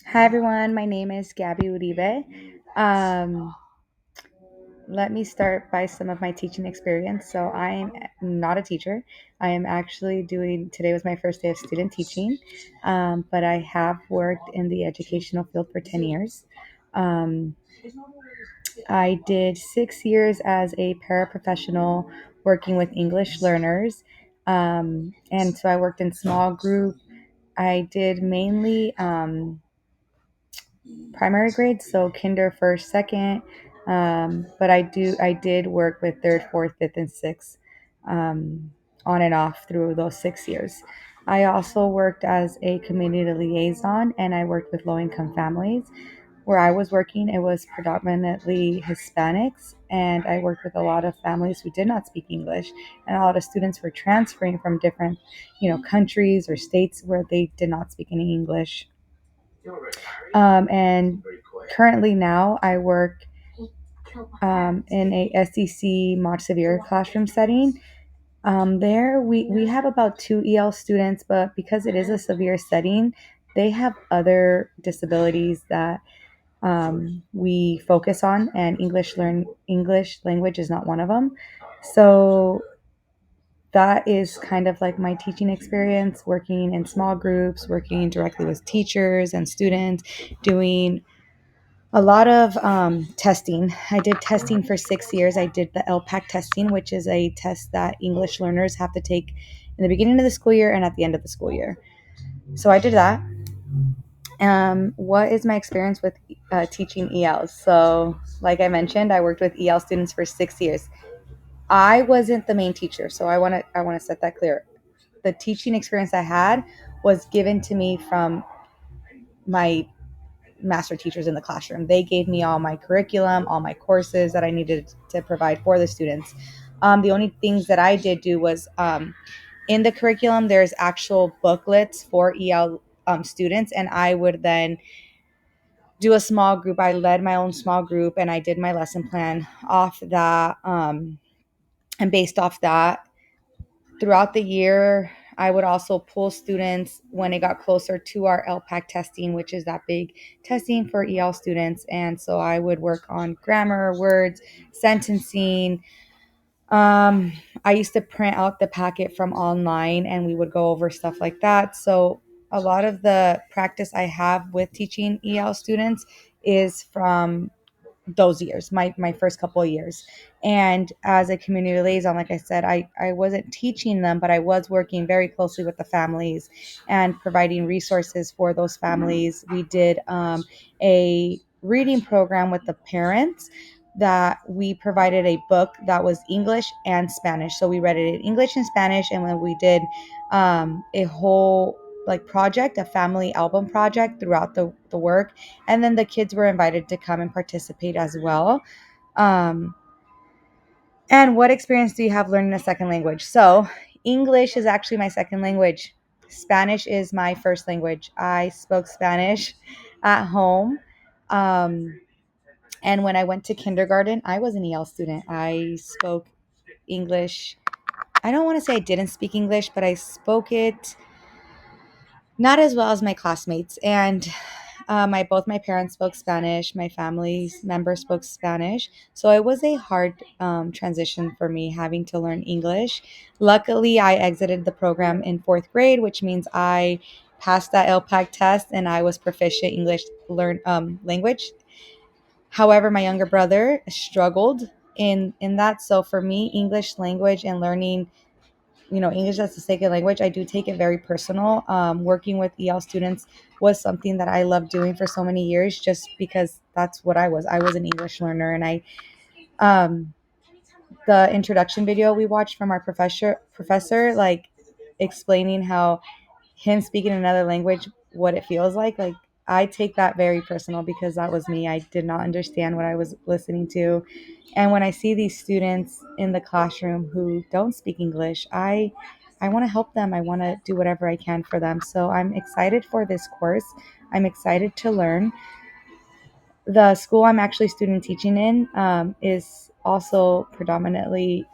Hi everyone, my name is Gaby Uribe. Um, Let me start by some of my teaching experience. So I am not a teacher. I am actually today was my first day of student teaching, but I have worked in the educational field for 10 years. Um, I did 6 years as a paraprofessional working with English learners. And so I worked in small group. I did mainly primary grades, so kinder, first, second. But I did work with third, fourth, fifth, and sixth, on and off through those 6 years. I also worked as a community liaison, and I worked with low income families. Where I was working, it was predominantly Hispanics, and I worked with a lot of families who did not speak English, and a lot of students were transferring from different, countries or states where they did not speak any English. And currently now I work in a SEC mod severe classroom setting. There we have about two EL students, but because it is a severe setting, they have other disabilities that we focus on, and English language is not one of them. So that is kind of like my teaching experience, working in small groups, working directly with teachers and students, doing a lot of testing. I did testing for 6 years. I did the LPAC testing, which is a test that English learners have to take in the beginning of the school year and at the end of the school year. So I did that. What is my experience with teaching ELs? So, like I mentioned, I worked with EL students for 6 years. I wasn't the main teacher, so I want to set that clear. The teaching experience I had was given to me from my master teachers in the classroom. They gave me all my curriculum, all my courses that I needed to provide for the students. The only things that I did do was in the curriculum, there's actual booklets for EL students, and I would then do a small group. I led my own small group, and I did my lesson plan off that. And based off that, throughout the year, I would also pull students when it got closer to our LPAC testing, which is that big testing for EL students. And so I would work on grammar, words, sentencing. Um, I used to print out the packet from online and we would go over stuff like that. So a lot of the practice I have with teaching EL students is from those years, my first couple of years. And as a community liaison, like I said, I wasn't teaching them, but I was working very closely with the families and providing resources for those families. We did a reading program with the parents that we provided a book that was English and Spanish. So we read it in English and Spanish, and when we did a whole like project, a family album project throughout the work, and then the kids were invited to come and participate as well. Um, and what experience do you have learning a second language? So, English is actually my second language. Spanish is my first language. I spoke Spanish at home. Um, and when I went to kindergarten, I was an EL student. I spoke English. I don't want to say I didn't speak English, but I spoke it not as well as my classmates. And my both my parents spoke Spanish. My family's members spoke Spanish, so it was a hard transition for me having to learn English. Luckily, I exited the program in fourth grade, which means I passed that LPAC test and I was proficient English learn language. However, my younger brother struggled in that. So for me, English language and learning English as a second language, I do take it very personal. Working with EL students was something that I loved doing for so many years, just because that's what I was. I was an English learner, and um, the introduction video we watched from our professor, like explaining how him speaking another language, what it feels like I take that very personal because that was me. I did not understand what I was listening to. And when I see these students in the classroom who don't speak English, I want to help them. I want to do whatever I can for them. So I'm excited for this course. I'm excited to learn. The school I'm actually student teaching in is also predominantly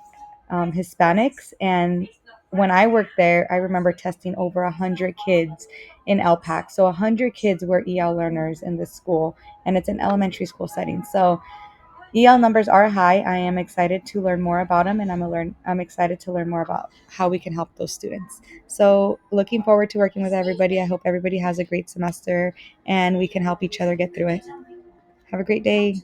Hispanics. And when I worked there, I remember testing over 100 kids in LPAC. So 100 kids were EL learners in this school, and it's an elementary school setting. So EL numbers are high. I am excited to learn more about them, and I'm excited to learn more about how we can help those students. So looking forward to working with everybody. I hope everybody has a great semester and we can help each other get through it. Have a great day.